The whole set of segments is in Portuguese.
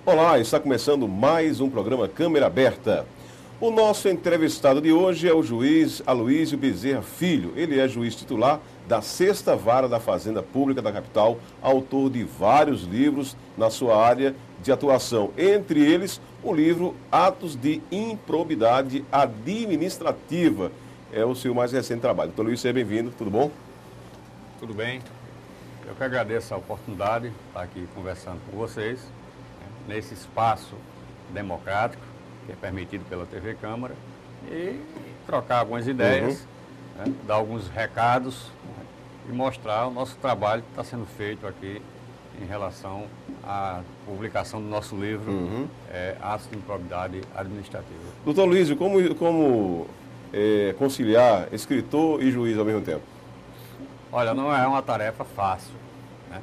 Olá, está começando mais um programa Câmera Aberta. O nosso entrevistado de hoje é o juiz Aloísio Bezerra Filho. Ele é juiz titular da Sexta Vara da Fazenda Pública da capital, autor de vários livros na sua área de atuação. Entre eles, o livro Atos de Improbidade Administrativa. É o seu mais recente trabalho. Então, Luiz, seja bem-vindo. Tudo bom? Tudo bem. Eu que agradeço a oportunidade de estar aqui conversando com vocês, nesse espaço democrático que é permitido pela TV Câmara, e trocar algumas ideias, dar alguns recados, e mostrar o nosso trabalho que está sendo feito aqui em relação à publicação do nosso livro, Atos de Improbidade Administrativa. Doutor Luiz, como conciliar escritor e juiz ao mesmo tempo? Olha, não é uma tarefa fácil, né?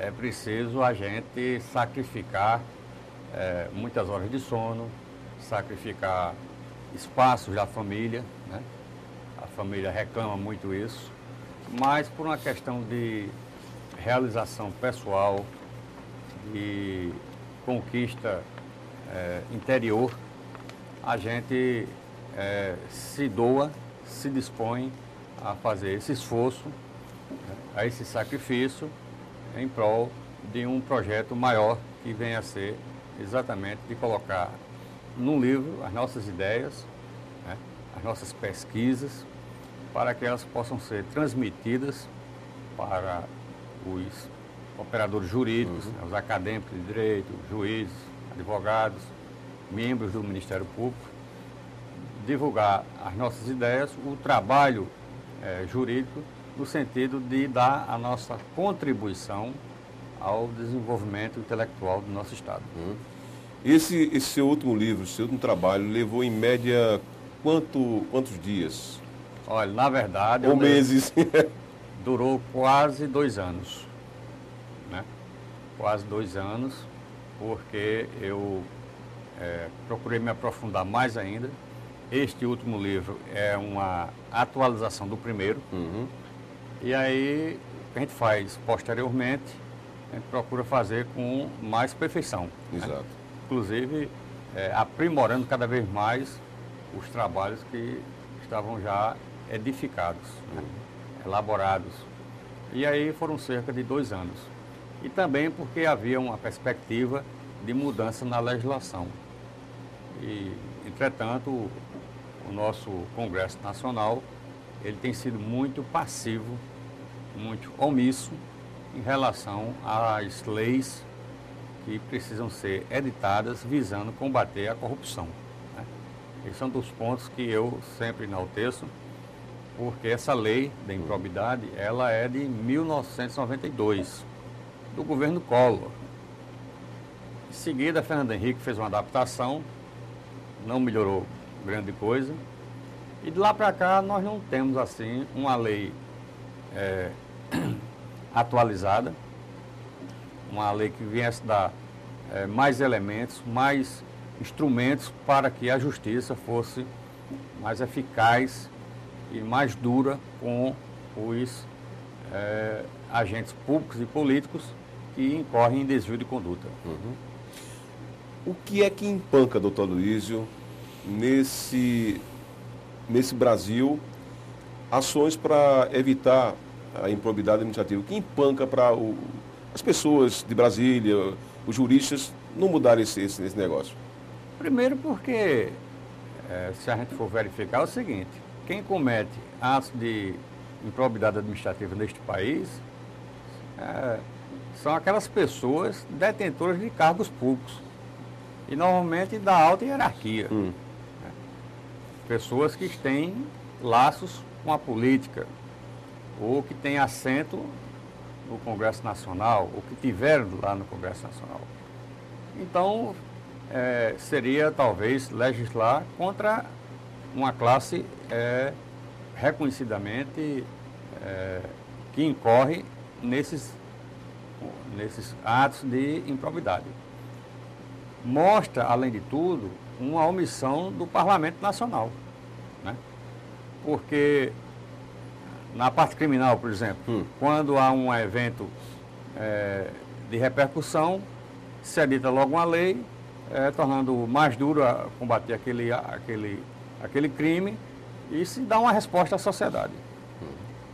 É preciso a gente sacrificar muitas horas de sono, sacrificar espaços da família, né? A família reclama muito isso, mas por uma questão de realização pessoal, de conquista interior, a gente se doa, se dispõe a fazer esse esforço, a esse sacrifício em prol de um projeto maior que venha a ser exatamente de colocar no livro as nossas ideias, as nossas pesquisas, para que elas possam ser transmitidas para os operadores jurídicos, os acadêmicos de direito, juízes, advogados, membros do Ministério Público, divulgar as nossas ideias, o trabalho jurídico, no sentido de dar a nossa contribuição ao desenvolvimento intelectual do nosso Estado. Esse seu último livro, seu último trabalho, levou em média quantos dias? Olha, na verdade... Ou meses? Durou quase 2 anos, né? Quase 2 anos, porque eu procurei me aprofundar mais ainda. Este último livro é uma atualização do primeiro. E aí, o que a gente faz posteriormente, a gente procura fazer com mais perfeição. Exato. Né? Inclusive, aprimorando cada vez mais os trabalhos que estavam já edificados, né? Elaborados. E aí foram cerca de 2 anos. E também porque havia uma perspectiva de mudança na legislação. E, entretanto, o nosso Congresso Nacional, ele tem sido muito passivo, muito omisso em relação às leis que precisam ser editadas visando combater a corrupção, né? Esses são dos pontos que eu sempre enalteço, porque essa lei da improbidade, ela é de 1992, do governo Collor. Em seguida, Fernando Henrique fez uma adaptação, não melhorou grande coisa, e de lá para cá nós não temos assim uma lei atualizada, uma lei que viesse dar mais elementos, mais instrumentos para que a justiça fosse mais eficaz e mais dura com os agentes públicos e políticos que incorrem em desvio de conduta. O que é que empanca, doutor Aloísio, nesse Brasil, ações para evitar a improbidade administrativa? O que empanca para as pessoas de Brasília, os juristas, não mudarem esse negócio? Primeiro porque, se a gente for verificar, é o seguinte: quem comete atos de improbidade administrativa neste país são aquelas pessoas detentoras de cargos públicos e normalmente da alta hierarquia. Pessoas que têm laços com a política ou que têm assento no Congresso Nacional ou que tiveram lá no Congresso Nacional. Então, seria talvez legislar contra uma classe reconhecidamente que incorre nesses atos de improbidade. Mostra, além de tudo, uma omissão do Parlamento Nacional, né? Porque na parte criminal, por exemplo, quando há um evento de repercussão, se edita logo uma lei, tornando mais duro combater aquele crime e se dá uma resposta à sociedade.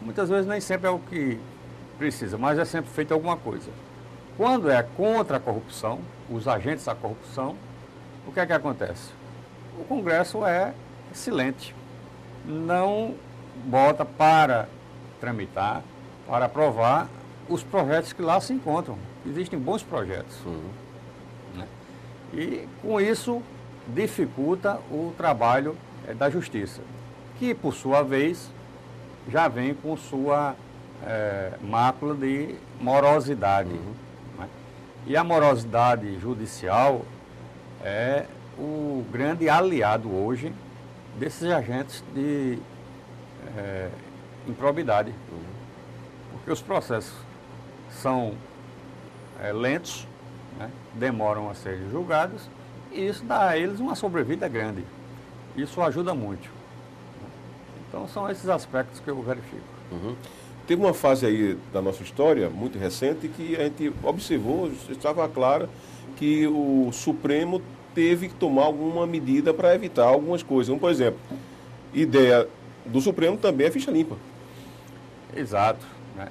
Muitas vezes nem sempre é o que precisa, mas é sempre feito alguma coisa. Quando é contra a corrupção, os agentes da corrupção, o que é que acontece? O Congresso é silente, não bota para tramitar, para aprovar os projetos que lá se encontram. Existem bons projetos. Né? E com isso dificulta o trabalho da justiça, que por sua vez já vem com sua mácula de morosidade. Né? E a morosidade judicial é o grande aliado hoje desses agentes de improbidade. Porque os processos são lentos, né? Demoram a serem julgados e isso dá a eles uma sobrevida grande. Isso ajuda muito. Então são esses aspectos que eu verifico. Teve uma fase aí da nossa história, muito recente, que a gente observou, estava claro, que o Supremo teve que tomar alguma medida para evitar algumas coisas. Por exemplo, ideia do Supremo também é ficha limpa. Exato. Né?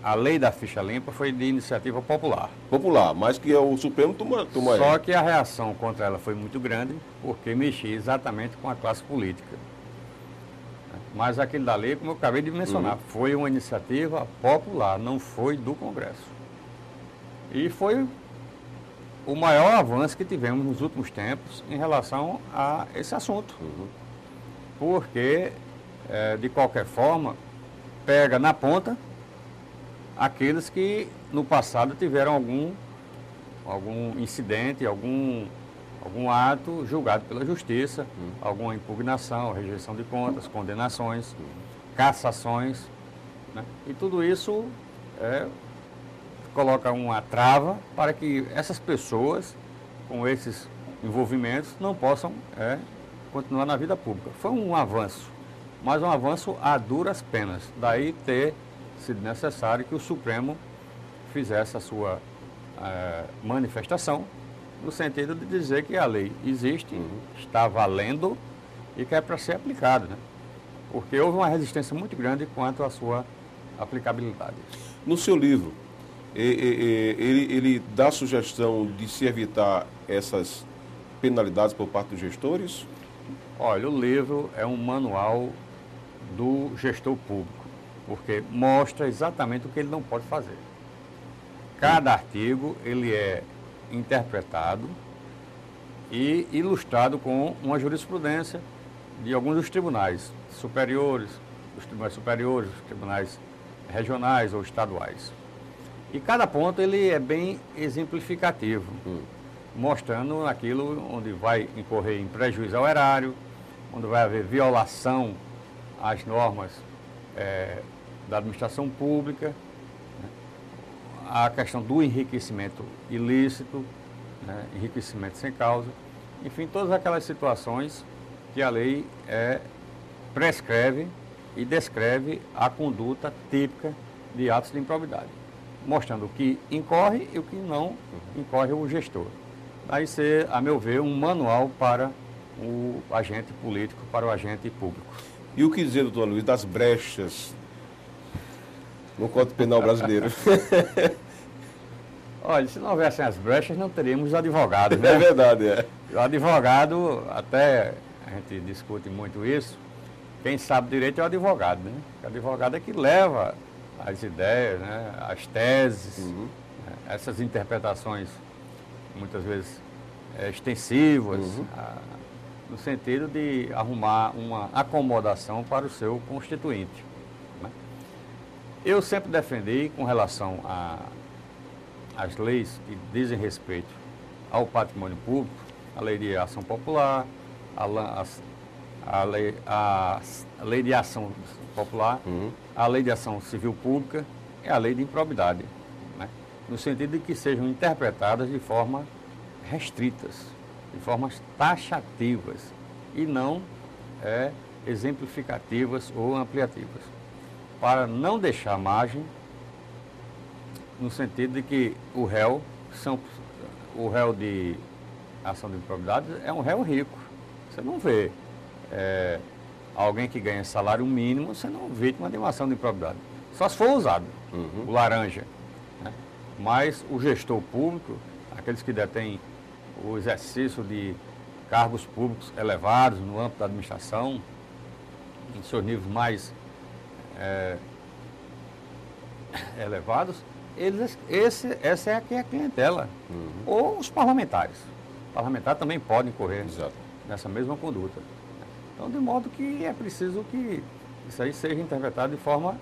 A lei da ficha limpa foi de iniciativa popular. Popular, mas que o Supremo toma Só que a reação contra ela foi muito grande, porque mexia exatamente com a classe política. Mas aquele da lei, como eu acabei de mencionar, foi uma iniciativa popular, não foi do Congresso. E foi o maior avanço que tivemos nos últimos tempos em relação a esse assunto. Porque, de qualquer forma, pega na ponta aqueles que no passado tiveram algum incidente, algum ato julgado pela justiça, alguma impugnação, rejeição de contas, condenações, cassações, né? E tudo isso coloca uma trava para que essas pessoas, com esses envolvimentos, não possam continuar na vida pública. Foi um avanço, mas um avanço a duras penas. Daí ter sido necessário que o Supremo fizesse a sua manifestação, no sentido de dizer que a lei existe, está valendo e que é para ser aplicada, né? Porque houve uma resistência muito grande quanto à sua aplicabilidade. No seu livro, ele dá sugestão de se evitar essas penalidades por parte dos gestores? Olha, o livro é um manual do gestor público, porque mostra exatamente o que ele não pode fazer. Cada artigo, ele é interpretado e ilustrado com uma jurisprudência de alguns dos tribunais superiores, os tribunais regionais ou estaduais. E cada ponto ele é bem exemplificativo, mostrando aquilo onde vai incorrer em prejuízo ao erário, onde vai haver violação às normas da administração pública, a questão do enriquecimento ilícito, né, enriquecimento sem causa, enfim, todas aquelas situações que a lei prescreve e descreve a conduta típica de atos de improbidade, mostrando o que incorre e o que não incorre o gestor. Vai ser, a meu ver, um manual para o agente político, para o agente público. E o que dizer, doutor Luiz, das brechas no Código Penal brasileiro? Olha, se não houvessem as brechas, não teríamos advogados, né? É verdade, O advogado, até a gente discute muito isso, quem sabe direito é o advogado, né? O advogado é que leva as ideias, né? As teses, né? Essas interpretações, muitas vezes extensivas, no sentido de arrumar uma acomodação para o seu constituinte. Né? Eu sempre defendi, com relação às leis que dizem respeito ao patrimônio público, a lei de ação popular, a lei de ação popular, a lei de ação civil pública e a lei de improbidade, né? No sentido de que sejam interpretadas de forma restritas, de formas taxativas e não exemplificativas ou ampliativas, para não deixar margem no sentido de que o réu de ação de improbidade é um réu rico. Você não vê alguém que ganha salário mínimo sendo vítima de uma ação de improbidade. Só se for usado, o laranja. Né? Mas o gestor público, aqueles que detêm o exercício de cargos públicos elevados no âmbito da administração, em seus níveis mais elevados, essa é a clientela. Ou os parlamentares. Os parlamentares também podem correr nessa mesma conduta. Então, de modo que é preciso que isso aí seja interpretado de forma,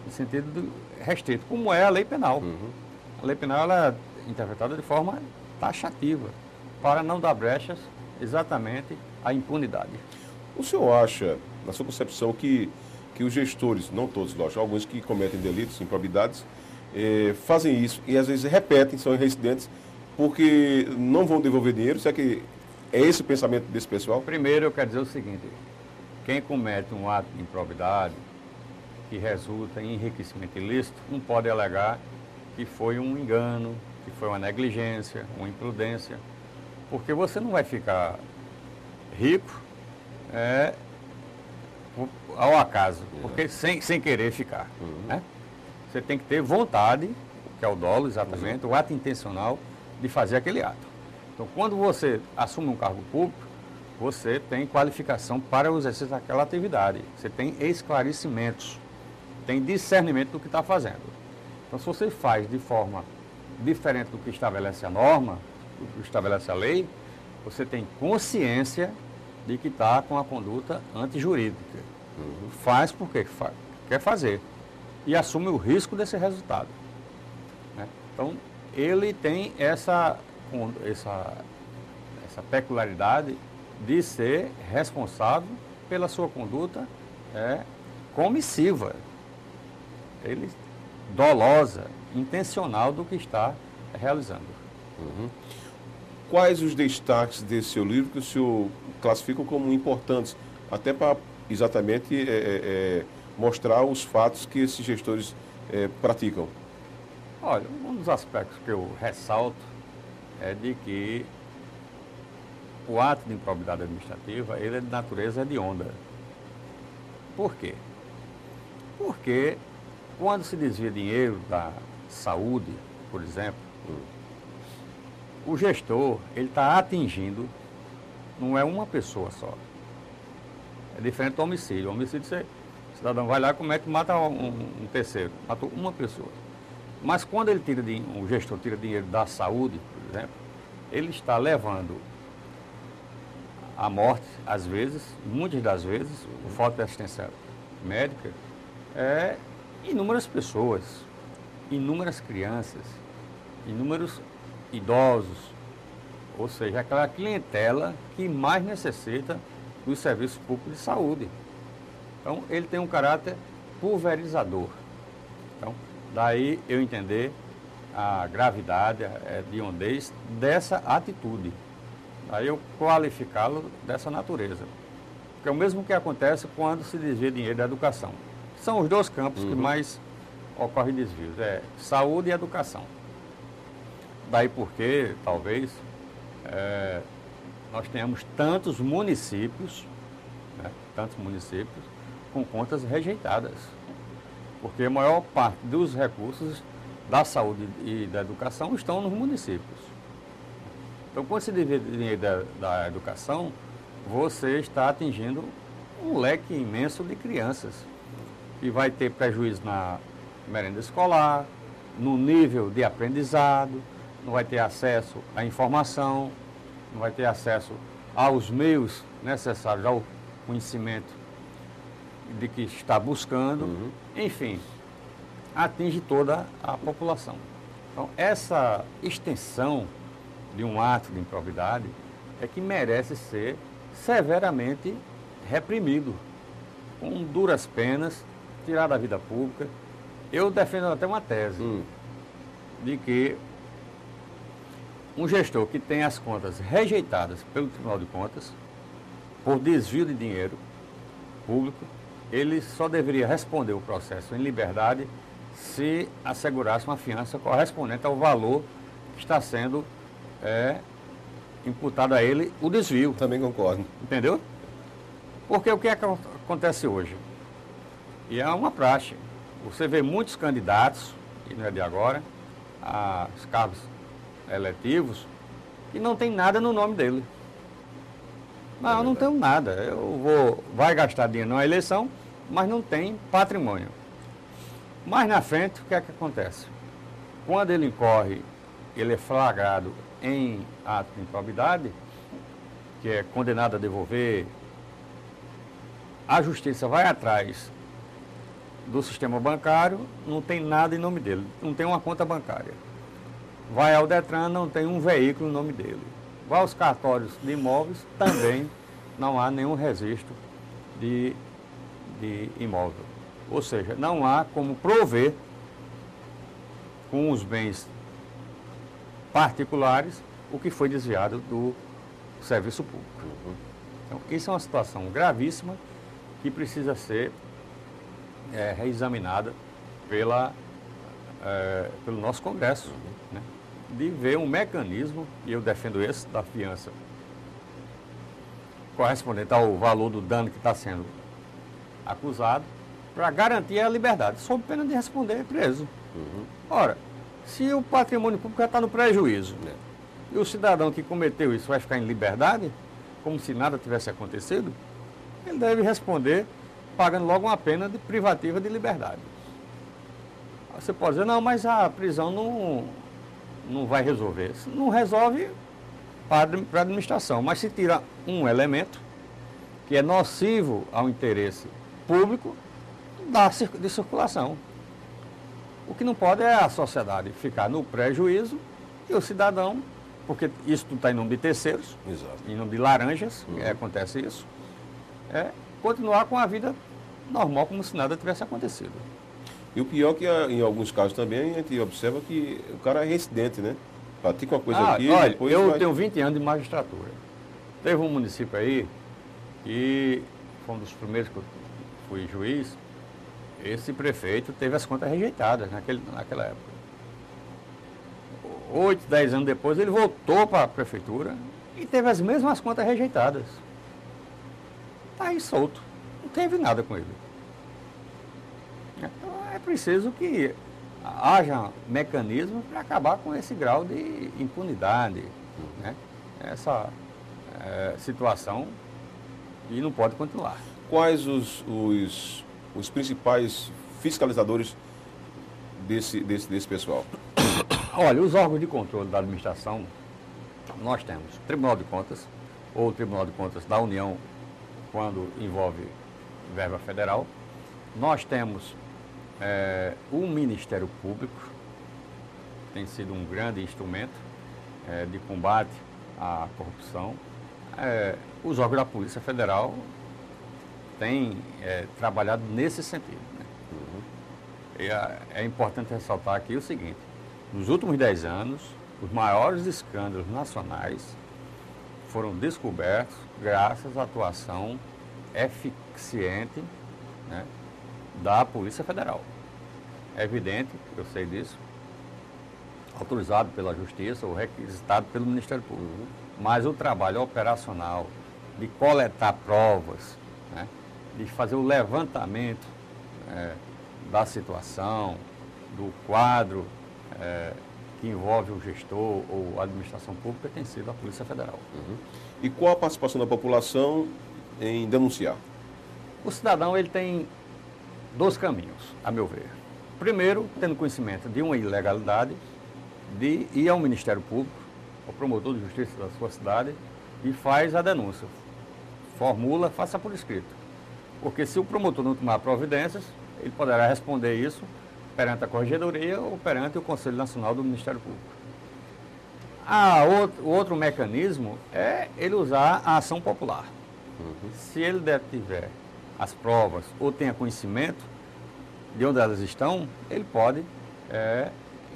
no sentido restrito, como é a lei penal. A lei penal ela é interpretada de forma taxativa, para não dar brechas exatamente à impunidade. O senhor acha, na sua concepção, que os gestores, não todos, lógico, alguns que cometem delitos, improbidades, fazem isso e às vezes repetem, são reincidentes, porque não vão devolver dinheiro? Será que é esse o pensamento desse pessoal? Primeiro, eu quero dizer o seguinte: quem comete um ato de improbidade que resulta em enriquecimento ilícito, não pode alegar que foi um engano, que foi uma negligência, uma imprudência, porque você não vai ficar rico ao acaso, porque sem querer ficar. Né? Você tem que ter vontade, que é o dolo exatamente, o ato intencional de fazer aquele ato. Então, quando você assume um cargo público, você tem qualificação para o exercício daquela atividade. Você tem esclarecimentos, tem discernimento do que está fazendo. Então, se você faz de forma diferente do que estabelece a norma, do que estabelece a lei, você tem consciência de que está com a conduta antijurídica. Faz porque quer fazer e assume o risco desse resultado. Né? Então, ele tem essa peculiaridade de ser responsável pela sua conduta comissiva, dolosa, intencional do que está realizando. Quais os destaques desse seu livro que o senhor classifica como importantes, até para exatamente mostrar os fatos que esses gestores praticam? Olha, um dos aspectos que eu ressalto é de que o ato de improbidade administrativa, ele é de natureza hedionda. Por quê? Porque quando se desvia dinheiro da saúde, por exemplo, o gestor, ele está atingindo, não é uma pessoa só. É diferente do homicídio. O homicídio, o cidadão vai lá e mata um terceiro, matou uma pessoa. Mas quando o gestor tira dinheiro da saúde, por exemplo, ele está levando à morte, às vezes, muitas das vezes, por falta de assistência médica, inúmeras pessoas, inúmeras crianças, inúmeros idosos, ou seja, aquela clientela que mais necessita dos serviços públicos de saúde. Então, ele tem um caráter pulverizador. Então, daí eu entender a gravidade, a hediondez dessa atitude. Daí eu qualificá-lo dessa natureza. Porque é o mesmo que acontece quando se desvia dinheiro da educação. São os dois campos que mais ocorrem desvios, saúde e educação. Daí porque, talvez, nós tenhamos tantos municípios com contas rejeitadas. Porque a maior parte dos recursos da saúde e da educação estão nos municípios. Então, quando se divide dinheiro da educação, você está atingindo um leque imenso de crianças, que vai ter prejuízo na merenda escolar, no nível de aprendizado, não vai ter acesso à informação, não vai ter acesso aos meios necessários ao conhecimento de que está buscando, enfim, atinge toda a população. Então, essa extensão de um ato de improbidade é que merece ser severamente reprimido, com duras penas, tirado da vida pública. Eu defendo até uma tese de que um gestor que tem as contas rejeitadas pelo Tribunal de Contas por desvio de dinheiro público, ele só deveria responder o processo em liberdade se assegurasse uma fiança correspondente ao valor que está sendo imputado a ele o desvio. Também concordo. Entendeu? Porque o que é que acontece hoje? E é uma praxe. Você vê muitos candidatos, e não é de agora, a cargos eletivos, que não tem nada no nome dele. Não, eu não tenho nada. Vai gastar dinheiro numa eleição, mas não tem patrimônio. Mais na frente, o que é que acontece? Quando ele incorre, ele é flagrado em ato de improbidade, que é condenado a devolver, a justiça vai atrás do sistema bancário, não tem nada em nome dele, não tem uma conta bancária. Vai ao Detran, não tem um veículo em nome dele. Vai aos cartórios de imóveis, também não há nenhum registro de imóvel. Ou seja, não há como prover com os bens particulares o que foi desviado do serviço público. Então, isso é uma situação gravíssima que precisa ser reexaminada pelo nosso Congresso, né? De ver um mecanismo, e eu defendo esse, da fiança correspondente ao valor do dano que está sendo acusado, para garantir a liberdade, sob pena de responder preso. Ora, se o patrimônio público já está no prejuízo, né, e o cidadão que cometeu isso vai ficar em liberdade, como se nada tivesse acontecido, ele deve responder pagando logo uma pena de privativa de liberdade. Você pode dizer, não, mas a prisão não vai resolver. Não resolve para a administração, mas se tira um elemento que é nocivo ao interesse público de circulação. O que não pode é a sociedade ficar no prejuízo e o cidadão, porque isso tudo está em nome de terceiros, exato, em nome de laranjas, acontece isso, continuar com a vida normal, como se nada tivesse acontecido. E o pior é que em alguns casos também a gente observa que o cara é reincidente, né? Pratica uma coisa aqui, olha, depois eu tenho 20 anos de magistratura. Teve um município aí, e foi um dos primeiros que eu fui juiz, esse prefeito teve as contas rejeitadas naquela época. 8, 10 anos depois ele voltou para a prefeitura e teve as mesmas contas rejeitadas. Está aí solto. Não teve nada com ele. Então é preciso que haja mecanismos para acabar com esse grau de impunidade, né? Essa situação, e não pode continuar. Quais os principais fiscalizadores desse pessoal? Olha, os órgãos de controle da administração, nós temos o Tribunal de Contas, ou o Tribunal de Contas da União, quando envolve verba federal. Nós temos o Ministério Público, que tem sido um grande instrumento de combate à corrupção. Os órgãos da Polícia Federal têm trabalhado nesse sentido, né? E é importante ressaltar aqui o seguinte: nos últimos 10 anos, os maiores escândalos nacionais foram descobertos graças à atuação eficiente, né, da Polícia Federal. É evidente, eu sei disso, autorizado pela Justiça ou requisitado pelo Ministério Público. Mas o trabalho operacional de coletar provas, né, de fazer o levantamento da situação, do quadro que envolve o gestor ou a administração pública, tem sido a Polícia Federal. E qual a participação da população em denunciar? O cidadão ele tem 2 caminhos, a meu ver. Primeiro, tendo conhecimento de uma ilegalidade, de ir ao Ministério Público, ao promotor de justiça da sua cidade, e faz a denúncia. Formula, faça por escrito. Porque se o promotor não tomar providências, ele poderá responder isso perante a Corregedoria ou perante o Conselho Nacional do Ministério Público. O outro mecanismo é ele usar a ação popular. Se ele tiver as provas ou tenha conhecimento de onde elas estão, ele pode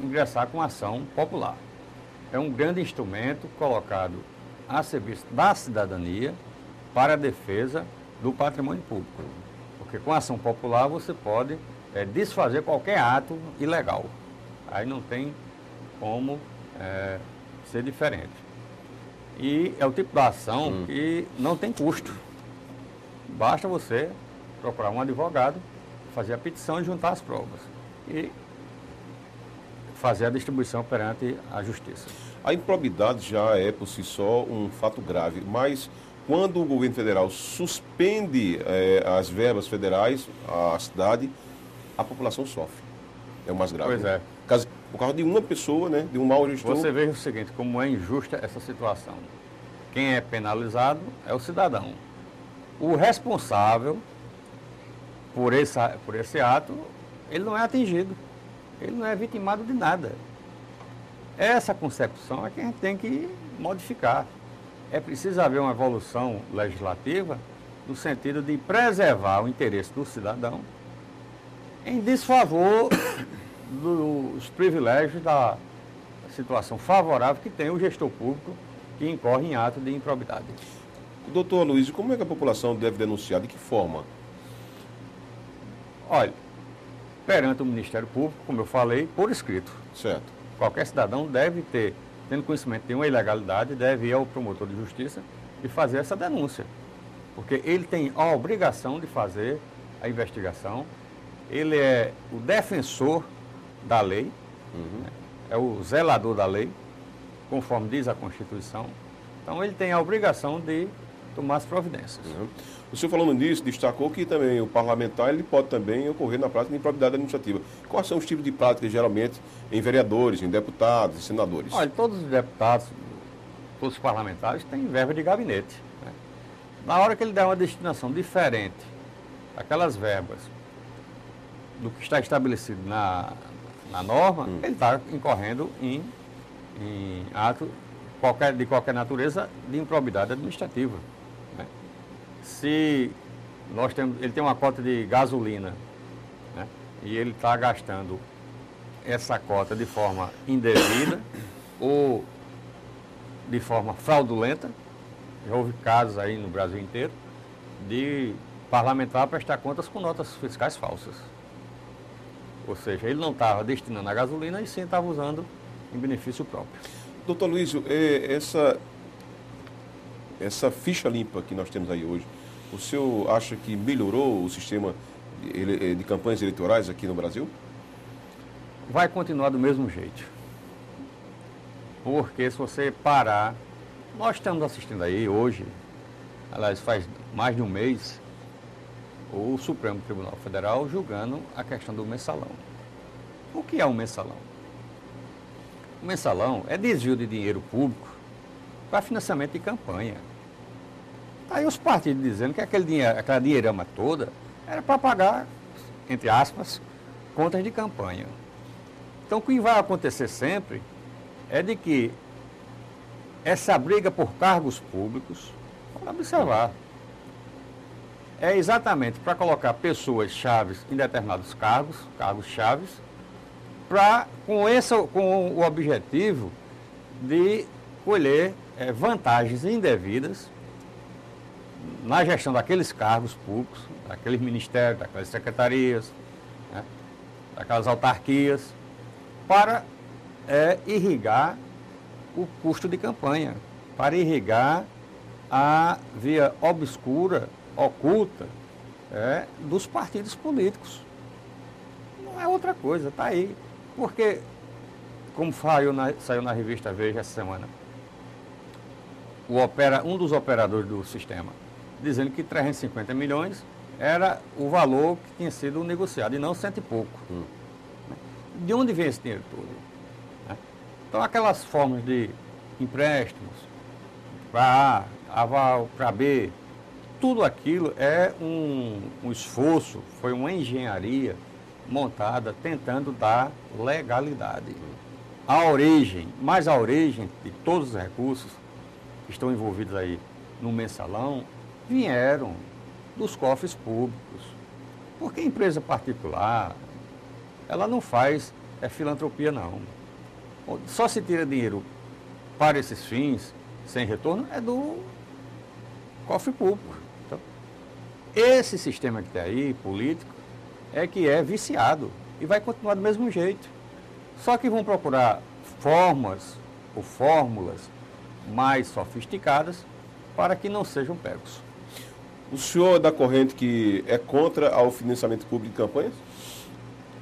ingressar com ação popular. É um grande instrumento colocado a serviço da cidadania para a defesa do patrimônio público. Porque com a ação popular você pode desfazer qualquer ato ilegal. Aí não tem como ser diferente. E é o tipo de ação que não tem custo. Basta você procurar um advogado, fazer a petição e juntar as provas. E fazer a distribuição perante a justiça. A improbidade já é, por si só, um fato grave, mas quando o governo federal suspende as verbas federais à cidade, a população sofre. É o mais grave. Pois é. Por causa de uma pessoa, né, de um mau gestor. Você veja o seguinte, como é injusta essa situação. Quem é penalizado é o cidadão. O responsável por esse ato, ele não é atingido. Ele não é vitimado de nada. Essa concepção é que a gente tem que modificar. É preciso haver uma evolução legislativa no sentido de preservar o interesse do cidadão em desfavor dos privilégios da situação favorável que tem o gestor público que incorre em ato de improbidade. Doutor Aloysio, como é que a população deve denunciar? De que forma? Olha, perante o Ministério Público, como eu falei, por escrito. Certo. Qualquer cidadão deve ter, tendo conhecimento de uma ilegalidade, deve ir ao promotor de justiça e fazer essa denúncia. Porque ele tem a obrigação de fazer a investigação, ele é o defensor da lei, é o zelador da lei, conforme diz a Constituição. Então ele tem a obrigação de tomar as providências. O senhor falando nisso, destacou que também o parlamentar ele pode também ocorrer na prática de improbidade administrativa. Quais são os tipos de práticas, geralmente, em vereadores, em deputados, em senadores? Olha, todos os deputados, todos os parlamentares têm verba de gabinete, né? Na hora que ele der uma destinação diferente daquelas verbas do que está estabelecido na norma, ele está incorrendo em ato de qualquer natureza de improbidade administrativa. Se ele tem uma cota de gasolina, né, e ele está gastando essa cota de forma indevida ou de forma fraudulenta, já houve casos aí no Brasil inteiro de parlamentar prestar contas com notas fiscais falsas. Ou seja, ele não estava destinando a gasolina e sim estava usando em benefício próprio. Doutor Aloysio, essa ficha limpa que nós temos aí hoje, o senhor acha que melhorou o sistema de campanhas eleitorais aqui no Brasil? Vai continuar do mesmo jeito. Porque se você parar, nós estamos assistindo aí hoje, aliás, faz mais de um mês, o Supremo Tribunal Federal julgando a questão do mensalão. O que é um mensalão? O mensalão é desvio de dinheiro público para financiamento de campanha. Aí os partidos dizendo que aquela dinheirama toda era para pagar, entre aspas, contas de campanha. Então o que vai acontecer sempre é de que essa briga por cargos públicos, vamos observar, é exatamente para colocar pessoas chaves em determinados cargos chaves, com o objetivo de colher vantagens indevidas na gestão daqueles cargos públicos, daqueles ministérios, daquelas secretarias, né, daquelas autarquias, para irrigar o custo de campanha, para irrigar a via obscura, oculta, dos partidos políticos. Não é outra coisa, está aí. Porque, como saiu na revista Veja essa semana, um dos operadores do sistema, dizendo que 350 milhões era o valor que tinha sido negociado, e não cento e pouco. De onde vem esse dinheiro todo? Então, aquelas formas de empréstimos para A, aval para B, tudo aquilo é um esforço, foi uma engenharia montada tentando dar legalidade. A origem de todos os recursos que estão envolvidos aí no mensalão vieram dos cofres públicos. Porque a empresa particular, ela não faz filantropia, não. Só se tira dinheiro para esses fins, sem retorno, é do cofre público. Então, esse sistema que tem aí, político, é que é viciado e vai continuar do mesmo jeito. Só que vão procurar formas ou fórmulas mais sofisticadas para que não sejam pegos. O senhor é da corrente que é contra ao financiamento público de campanhas?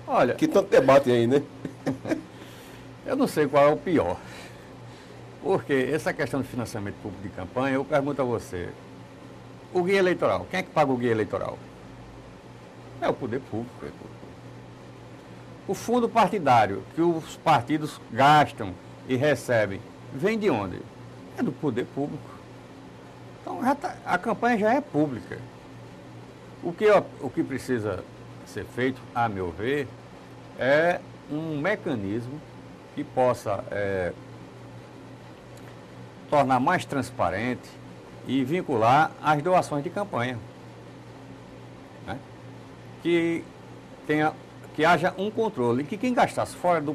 Olha, Que tanto debate aí, né? eu não sei qual é o pior. Porque essa questão de financiamento público de campanha, eu pergunto a você, o guia eleitoral, quem é que paga o guia eleitoral? É o poder público. O fundo partidário que os partidos gastam e recebem, vem de onde? É do poder público. Então a campanha já é pública. O que precisa ser feito, a meu ver, é um mecanismo que possa tornar mais transparente e vincular as doações de campanha. Né? Que haja um controle, que quem gastasse fora do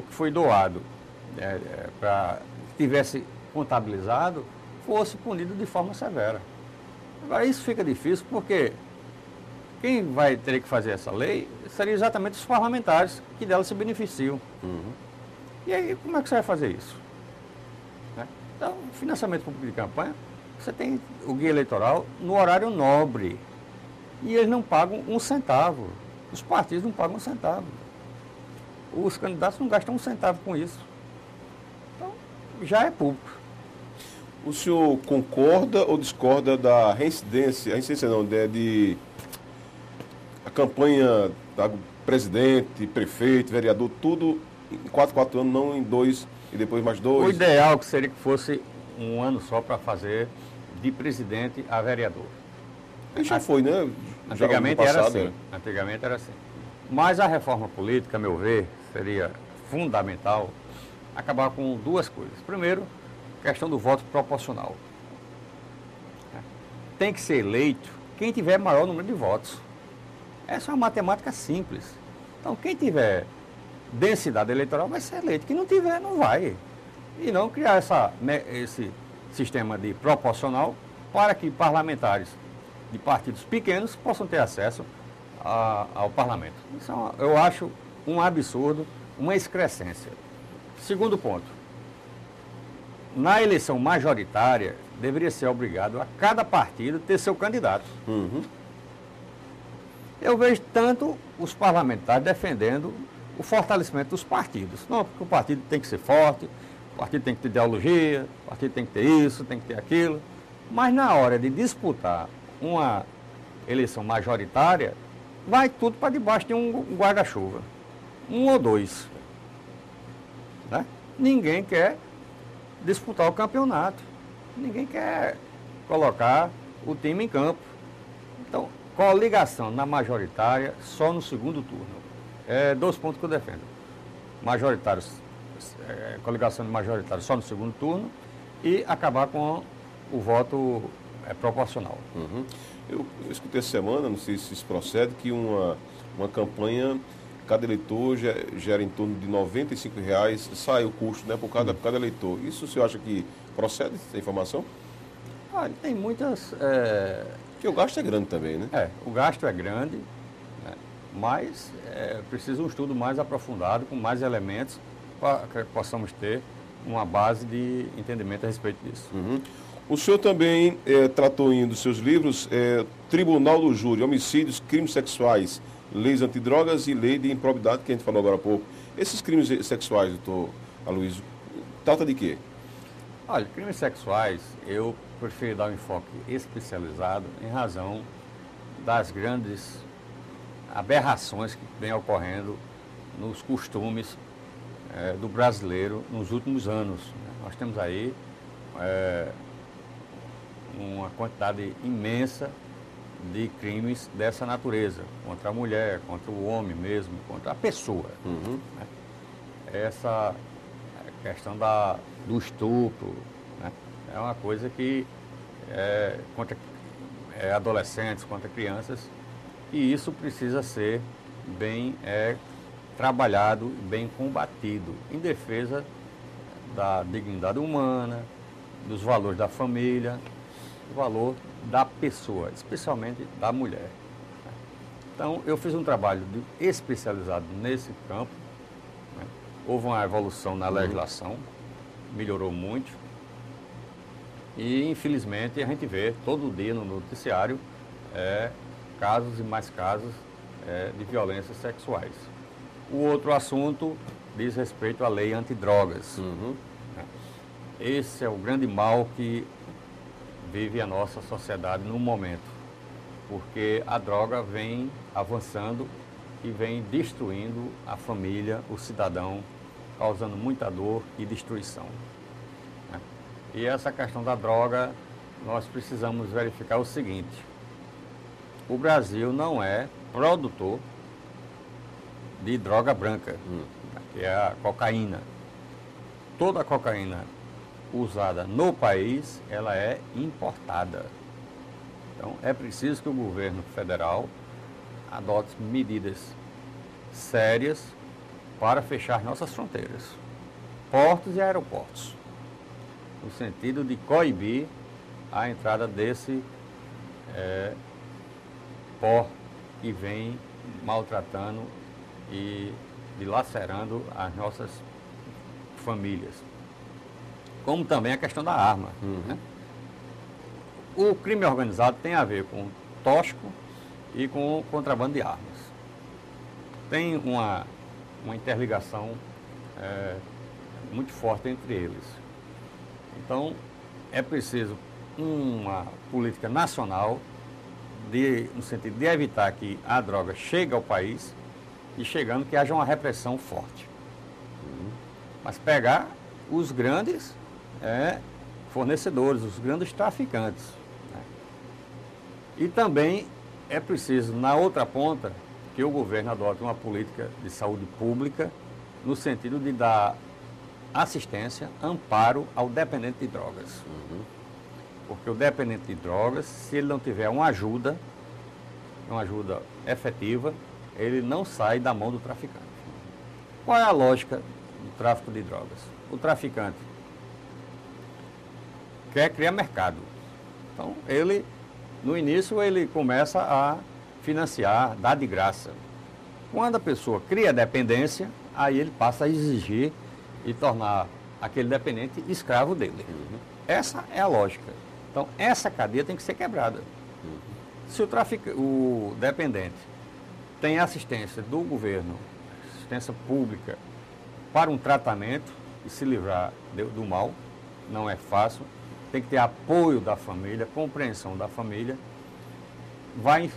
que foi doado, para que tivesse contabilizado, fosse punido de forma severa. Agora, isso fica difícil porque quem vai ter que fazer essa lei seriam exatamente os parlamentares que dela se beneficiam. Uhum. E aí, como é que você vai fazer isso? Né? Então, financiamento público de campanha, você tem o guia eleitoral no horário nobre. E eles não pagam um centavo. Os partidos não pagam um centavo. Os candidatos não gastam um centavo com isso. Então, já é público. O senhor concorda ou discorda da reincidência não, de a campanha da presidente, prefeito, vereador, tudo em 4 anos, não em 2 e depois mais 2? O ideal seria que fosse um ano só para fazer de presidente a vereador. E já foi, né? Antigamente passado, era assim. Antigamente era assim. Mas a reforma política, a meu ver, seria fundamental acabar com duas coisas. Primeiro, questão do voto proporcional. Tem que ser eleito quem tiver maior número de votos. Essa é uma matemática simples. Então, quem tiver densidade eleitoral vai ser eleito. Quem não tiver, não vai. E não criar esse sistema de proporcional para que parlamentares de partidos pequenos possam ter acesso ao parlamento. Isso eu acho um absurdo, uma excrescência. Segundo ponto, na eleição majoritária, deveria ser obrigado a cada partido ter seu candidato. Uhum. Eu vejo tanto os parlamentares defendendo o fortalecimento dos partidos. Não, porque o partido tem que ser forte, o partido tem que ter ideologia, o partido tem que ter isso, tem que ter aquilo. Mas na hora de disputar uma eleição majoritária, vai tudo para debaixo de um guarda-chuva. Um ou dois. Né? Ninguém quer disputar o campeonato. Ninguém quer colocar o time em campo. Então, coligação na majoritária só no segundo turno. É 2 pontos que eu defendo. Majoritários, coligação de majoritário só no segundo turno e acabar com o voto proporcional. Uhum. Eu escutei essa semana, não sei se isso procede, que uma campanha, cada eleitor gera em torno de R$ 95, sai o custo, né, por cada eleitor. Isso o senhor acha que procede, essa informação? Olha, tem muitas... Porque o gasto é grande também, né? O gasto é grande, né, mas precisa um estudo mais aprofundado, com mais elementos, para que possamos ter uma base de entendimento a respeito disso. Uhum. O senhor também tratou em um dos seus livros Tribunal do Júri, Homicídios, Crimes Sexuais, Leis Antidrogas e Lei de Improbidade, que a gente falou agora há pouco. Esses crimes sexuais, doutor Aloysio, trata de quê? Olha, crimes sexuais, eu prefiro dar um enfoque especializado em razão das grandes aberrações que vêm ocorrendo nos costumes do brasileiro nos últimos anos. Nós temos aí uma quantidade imensa de crimes dessa natureza, contra a mulher, contra o homem mesmo, contra a pessoa. Uhum. Né? Essa questão do estupro, né? É uma coisa que contra adolescentes, contra crianças, e isso precisa ser bem trabalhado, bem combatido, em defesa da dignidade humana, dos valores da família, do valor da pessoa, especialmente da mulher. Então, eu fiz um trabalho especializado nesse campo, né? Houve uma evolução na legislação, melhorou muito. E, infelizmente, a gente vê todo dia no noticiário casos e mais casos de violências sexuais. O outro assunto diz respeito à lei antidrogas. Esse é o grande mal que vive a nossa sociedade no momento, porque a droga vem avançando e vem destruindo a família, o cidadão, causando muita dor e destruição. E essa questão da droga, nós precisamos verificar o seguinte: o Brasil não é produtor de droga branca, que é a cocaína. Toda a cocaína usada no país, ela é importada. Então, é preciso que o governo federal adote medidas sérias para fechar nossas fronteiras, portos e aeroportos, no sentido de coibir a entrada desse pó que vem maltratando e dilacerando as nossas famílias. Como também a questão da arma. Né? O crime organizado tem a ver com tóxico e com contrabando de armas. Tem uma interligação muito forte entre eles. Então, é preciso uma política nacional no sentido de evitar que a droga chegue ao país e chegando que haja uma repressão forte. Mas pegar os grandes fornecedores, os grandes traficantes. Né? E também é preciso, na outra ponta, que o governo adote uma política de saúde pública no sentido de dar assistência, amparo ao dependente de drogas. Porque o dependente de drogas, se ele não tiver uma ajuda efetiva, ele não sai da mão do traficante. Qual é a lógica do tráfico de drogas? O traficante quer criar mercado. Então, no início, ele começa a financiar, dar de graça. Quando a pessoa cria dependência, aí ele passa a exigir e tornar aquele dependente escravo dele. Essa é a lógica. Então, essa cadeia tem que ser quebrada. Se o dependente tem assistência do governo, assistência pública, para um tratamento e se livrar do mal, não é fácil, tem que ter apoio da família, compreensão da família, vai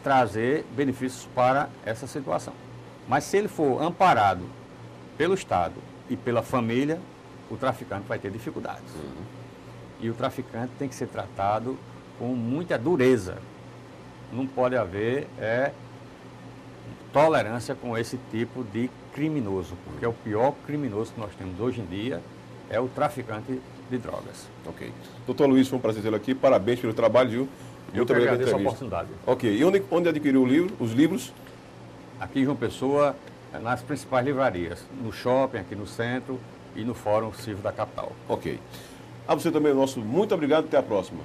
trazer benefícios para essa situação. Mas se ele for amparado pelo Estado e pela família, o traficante vai ter dificuldades. E o traficante tem que ser tratado com muita dureza. Não pode haver tolerância com esse tipo de criminoso, porque o pior criminoso que nós temos hoje em dia é o traficante de drogas. Ok. Doutor Luiz, foi um prazer tê-lo aqui. Parabéns pelo trabalho, viu? Eu que agradeço a oportunidade. Ok. E onde adquiriu os livros? Aqui em João Pessoa, nas principais livrarias. No shopping, aqui no centro e no Fórum Cívico da capital. Ok. A você também, nosso muito obrigado. Até a próxima.